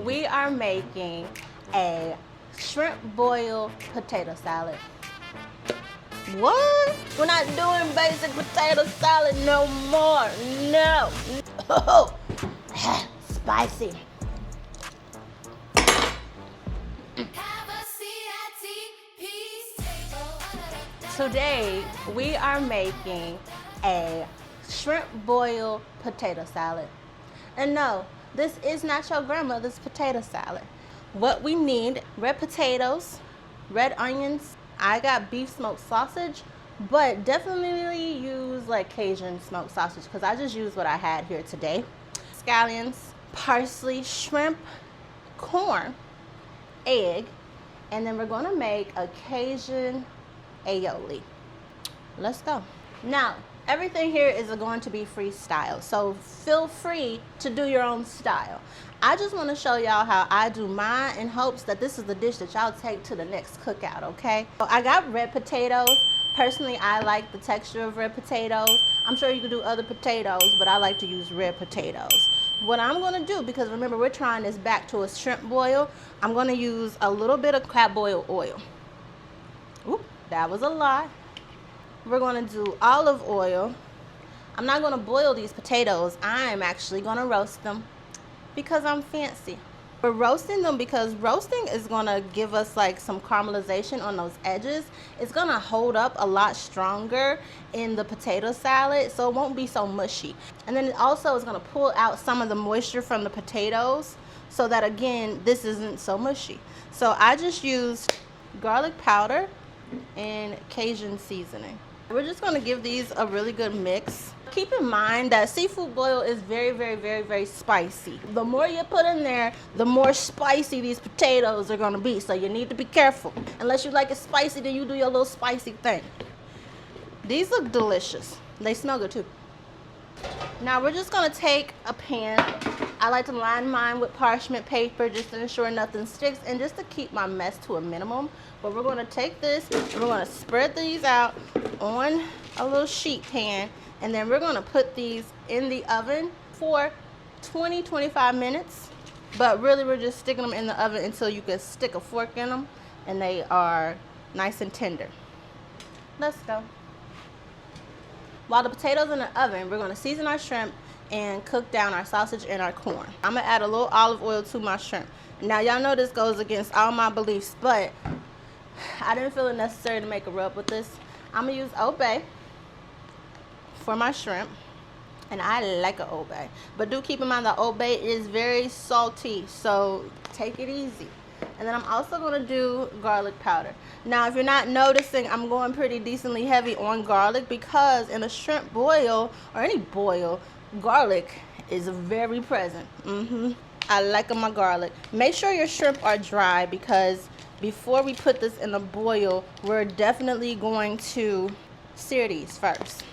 we are making a shrimp boil potato salad. What? We're not doing basic potato salad no more. No. Oh, spicy. Today, we are making a shrimp boil potato salad. And no, this is not your grandmother's potato salad. What we need: red potatoes, red onions. I got beef smoked sausage, but definitely use like Cajun smoked sausage because I just used what I had here today. Scallions, parsley, shrimp, corn, egg, and then we're gonna make a Cajun aioli. Let's go. Now, everything here is going to be freestyle, so feel free to do your own style. I just want to show y'all how I do mine in hopes that this is the dish that y'all take to the next cookout, okay? So I got red potatoes. Personally, I like the texture of red potatoes. I'm sure you can do other potatoes, but I like to use red potatoes. What I'm going to do, because remember we're trying this back to a shrimp boil, I'm going to use a little bit of crab boil oil. Oop, that was a lie. We're going to do olive oil. I'm not going to boil these potatoes. I'm actually going to roast them because I'm fancy. We're roasting them because roasting is going to give us like some caramelization on those edges. It's going to hold up a lot stronger in the potato salad, so it won't be so mushy. And then it also is going to pull out some of the moisture from the potatoes so that, again, this isn't so mushy. So I just used garlic powder and Cajun seasoning. We're just going to give these a really good mix. Keep in mind that seafood boil is very, very, very, very spicy. The more you put in there, the more spicy these potatoes are going to be. So you need to be careful. Unless you like it spicy, then you do your little spicy thing. These look delicious. They smell good too. Now we're just going to take a pan. I like to line mine with parchment paper just to ensure nothing sticks and just to keep my mess to a minimum. But we're going to take this and we're going to spread these out on a little sheet pan. And then we're going to put these in the oven for 20-25 minutes. But really, we're just sticking them in the oven until you can stick a fork in them and they are nice and tender. Let's go. While the potatoes in the oven, we're going to season our shrimp and cook down our sausage and our corn. I'm going to add a little olive oil to my shrimp. Now, y'all know this goes against all my beliefs, but I didn't feel it necessary to make a rub with this. I'm going to use Old Bay for my shrimp, and I like an Old Bay, but do keep in mind that Old Bay is very salty, so take it easy. And then I'm also going to do garlic powder. Now, if you're not noticing, I'm going pretty decently heavy on garlic because in a shrimp boil or any boil, garlic is very present. I like my garlic. Make sure your shrimp are dry because before we put this in a boil, we're definitely going to sear these first.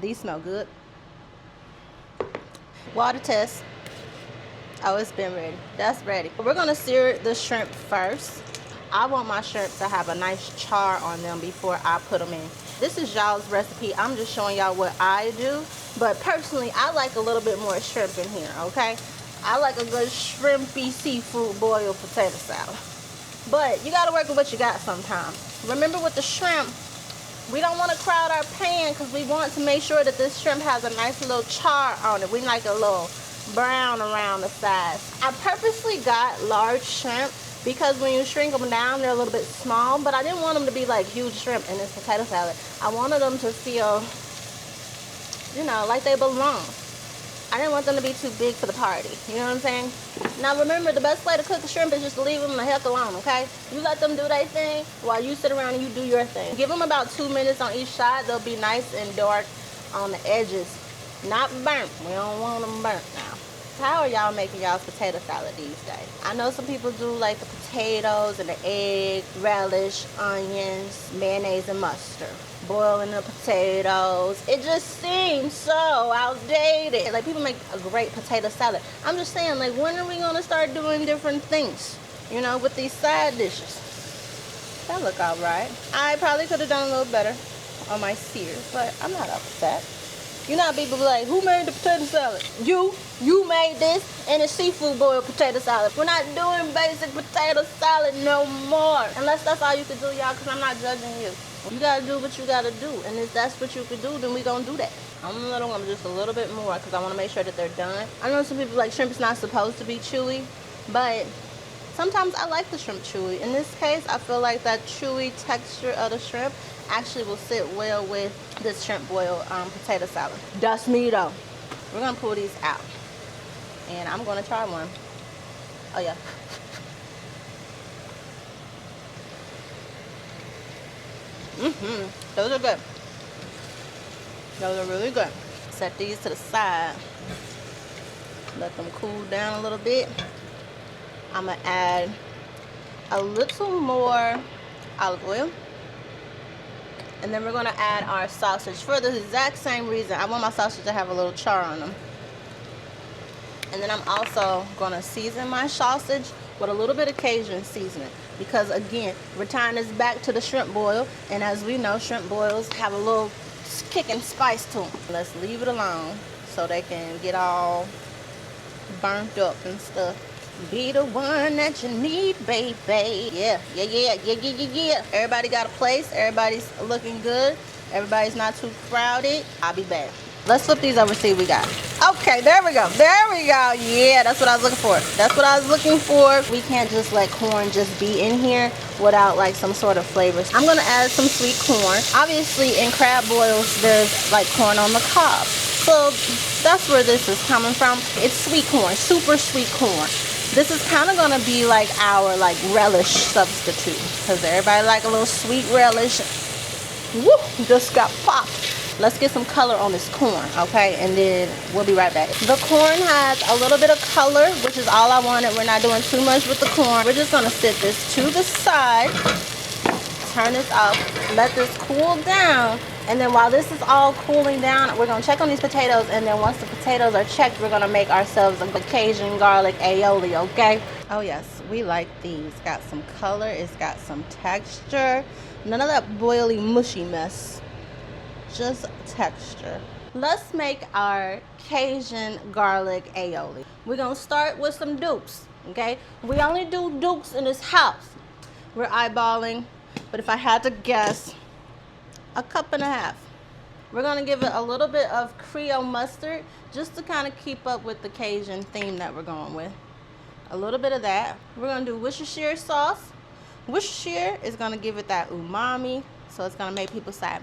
These smell good. Water test. Oh, it's been ready. That's ready. We're going to sear the shrimp first. I want my shrimp to have a nice char on them before I put them in. This is y'all's recipe. I'm just showing y'all what I do. But personally, I like a little bit more shrimp in here, okay? I like a good shrimpy seafood boiled potato salad. But you got to work with what you got sometimes. Remember with the shrimp, we don't want to crowd our pan because we want to make sure that this shrimp has a nice little char on it. We like a little brown around the sides. I purposely got large shrimp because when you shrink them down, they're a little bit small. But I didn't want them to be like huge shrimp in this potato salad. I wanted them to feel, you know, like they belong. I didn't want them to be too big for the party. You know what I'm saying? Now remember, the best way to cook the shrimp is just to leave them the heck alone, okay? You let them do their thing while you sit around and you do your thing. Give them about 2 minutes on each side. They'll be nice and dark on the edges. Not burnt. We don't want them burnt now. How are y'all making y'all's potato salad these days? I know some people do like the potatoes and the egg, relish, onions, mayonnaise, and mustard. Boiling the potatoes. It just seems so outdated. Like, people make a great potato salad. I'm just saying, like, when are we going to start doing different things, you know, with these side dishes? That look all right. I probably could have done a little better on my sears, but I'm not upset. You know, people be like, who made the potato salad? You. You made this and a seafood boiled potato salad. We're not doing basic potato salad no more. Unless that's all you can do, y'all, because I'm not judging you. You gotta do what you gotta do. And if that's what you can do, then we gonna do that. I'm gonna let them just a little bit more because I want to make sure that they're done. I know some people like shrimp is not supposed to be chewy, but sometimes I like the shrimp chewy. In this case, I feel like that chewy texture of the shrimp actually will sit well with this shrimp boiled potato salad. That's me though. We're gonna pull these out. And I'm gonna try one. Oh yeah. Those are good. Those are really good. Set these to the side. Let them cool down a little bit. I'm gonna add a little more olive oil. And then we're gonna add our sausage for the exact same reason. I want my sausage to have a little char on them. And then I'm also gonna season my sausage with a little bit of Cajun seasoning because again, we're tying this back to the shrimp boil, and as we know, shrimp boils have a little kick and spice to them. Let's leave it alone so they can get all burnt up and stuff. Be the one that you need, baby. Yeah. Everybody got a place. Everybody's looking good. Everybody's not too crowded. I'll be back. Let's flip these over, see what we got. Okay, there we go. There we go. Yeah, that's what I was looking for. That's what I was looking for. We can't just let corn just be in here without like some sort of flavors. I'm gonna add some sweet corn. Obviously, in crab boils, there's like corn on the cob. So that's where this is coming from. It's sweet corn, super sweet corn. This is kind of gonna be like our like relish substitute because everybody like a little sweet relish. Woo! Just got popped. Let's get some color on this corn, okay? And then we'll be right back. The corn has a little bit of color, which is all I wanted. We're not doing too much with the corn. We're just gonna sit this to the side, turn this off, let this cool down. And then while this is all cooling down, we're gonna check on these potatoes. And then once the potatoes are checked, we're gonna make ourselves a Cajun garlic aioli, okay? Oh yes, we like these. Got some color, it's got some texture. None of that boily mushy mess. Just texture. Let's make our Cajun garlic aioli. We're gonna start with some dukes, okay? We only do dukes in this house. We're eyeballing, but if I had to guess, a cup and a half. We're gonna give it a little bit of Creole mustard just to kind of keep up with the Cajun theme that we're going with. A little bit of that. We're gonna do Worcestershire sauce. Worcestershire is gonna give it that umami, so it's gonna make people say,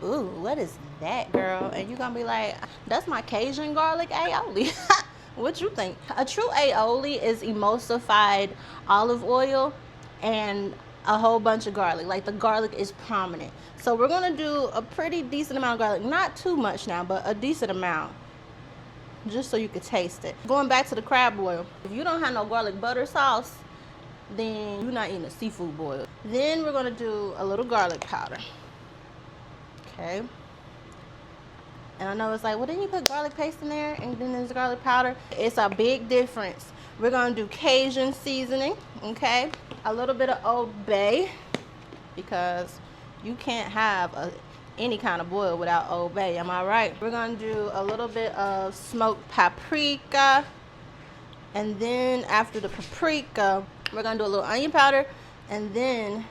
ooh, what is that, girl? And you're gonna be like, that's my Cajun garlic aioli. What you think? A true aioli is emulsified olive oil and a whole bunch of garlic. Like the garlic is prominent. So we're gonna do a pretty decent amount of garlic. Not too much now, but a decent amount. Just so you can taste it. Going back to the crab boil. If you don't have no garlic butter sauce, then you're not eating a seafood boil. Then we're gonna do a little garlic powder. Okay. And I know it's like, well, didn't you put garlic paste in there and then there's garlic powder? It's a big difference. We're gonna do Cajun seasoning, okay? A little bit of Old Bay, because you can't have any kind of boil without Old Bay, am I right? We're gonna do a little bit of smoked paprika. And then after the paprika, we're gonna do a little onion powder, and then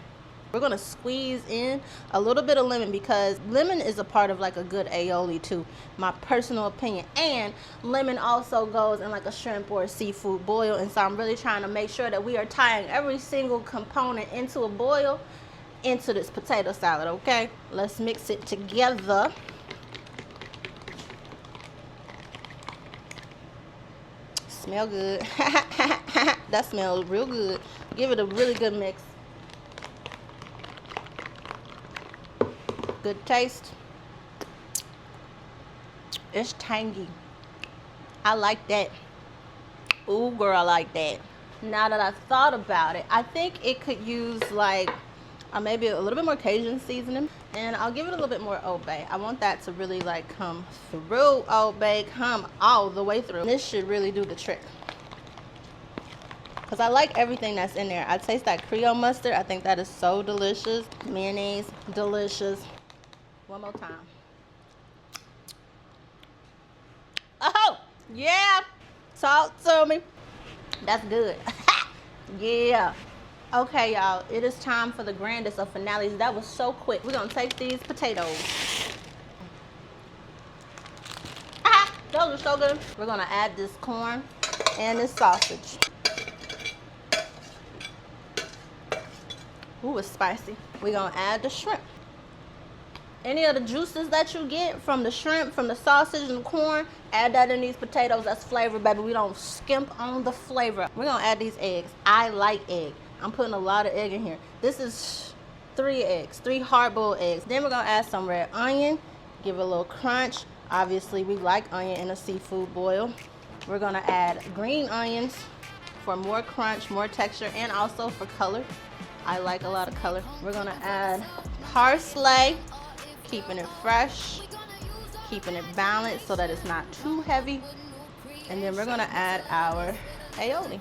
we're gonna squeeze in a little bit of lemon because lemon is a part of like a good aioli too, my personal opinion. And lemon also goes in like a shrimp or a seafood boil, and so I'm really trying to make sure that we are tying every single component into a boil into this potato salad, okay? Let's mix it together. Smell good. That smells real good. Give it a really good mix. Good taste. It's tangy. I like that. Ooh, girl, I like that. Now that I've thought about it, I think it could use like maybe a little bit more Cajun seasoning, and I'll give it a little bit more Old Bay. I want that to really like come through. Old Bay, come all the way through. This should really do the trick. Because I like everything that's in there. I taste that Creole mustard. I think that is so delicious. Mayonnaise, delicious. One more time. Oh, Yeah. Talk to me. That's good. Yeah. Okay, y'all. It is time for the grandest of finales. That was so quick. We're going to take these potatoes. Those are so good. We're going to add this corn and this sausage. Ooh, it's spicy. We're going to add the shrimp. Any of the juices that you get from the shrimp, from the sausage and the corn, add that in these potatoes. That's flavor, baby. We don't skimp on the flavor. We're going to add these eggs. I like egg. I'm putting a lot of egg in here. This is 3 eggs, 3 hard-boiled eggs. Then we're going to add some red onion, give it a little crunch. Obviously, we like onion in a seafood boil. We're going to add green onions for more crunch, more texture, and also for color. I like a lot of color. We're going to add parsley, keeping it fresh, keeping it balanced so that it's not too heavy. And then we're going to add our aioli.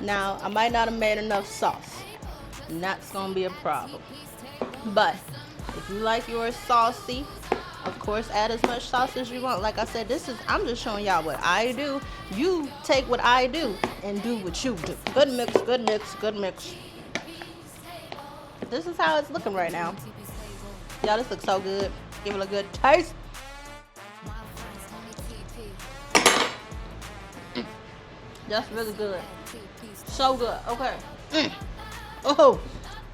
Now, I might not have made enough sauce, and that's going to be a problem. But if you like yours saucy, of course, add as much sauce as you want. Like I said, I'm just showing y'all what I do. You take what I do and do what you do. Good mix, good mix, good mix. This is how it's looking right now. Y'all, this looks so good. Give it a good taste. That's really good. So good. Okay. Oh,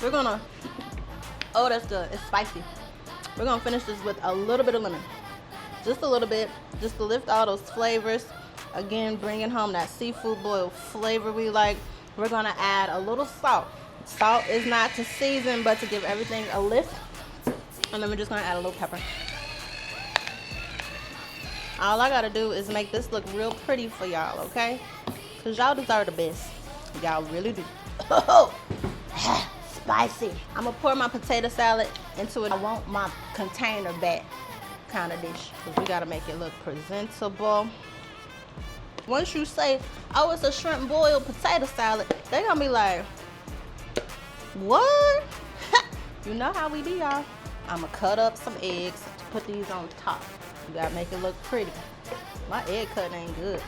we're gonna. Oh, that's good. It's spicy. We're gonna finish this with a little bit of lemon. Just a little bit, just to lift all those flavors. Again, bringing home that seafood boil flavor we like. We're gonna add a little salt. Salt is not to season, but to give everything a lift. And then we're just gonna add a little pepper. All I gotta do is make this look real pretty for y'all, okay? Because y'all deserve the best. Y'all really do. Oh, spicy. I'm gonna pour my potato salad into it. I want my container back kind of dish, because we gotta make it look presentable. Once you say, oh, it's a shrimp boiled potato salad, they're gonna be like, what? You know how we be, y'all. I'm gonna cut up some eggs to put these on top. You gotta make it look pretty. My egg cutting ain't good.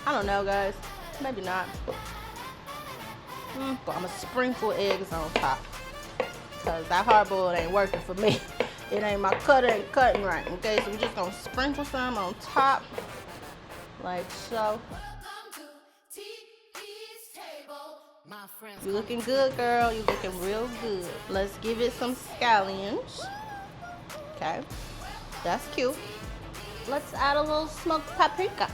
I don't know, guys. Maybe not. But I'm gonna sprinkle eggs on top, because that hard boiled ain't working for me. It ain't, my cutter ain't cutting right. Okay, so we're just gonna sprinkle some on top, like so. You looking good, girl. You looking real good. Let's give it some scallions. Okay, that's cute. Let's add a little smoked paprika,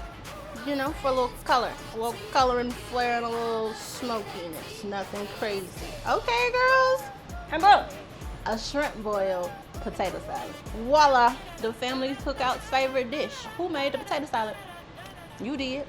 you know, for a little color and flair and a little smokiness. Nothing crazy. Okay, girls. And boom, a shrimp boiled potato salad. Voila, the family Cookout's favorite dish. Who made the potato salad? You did.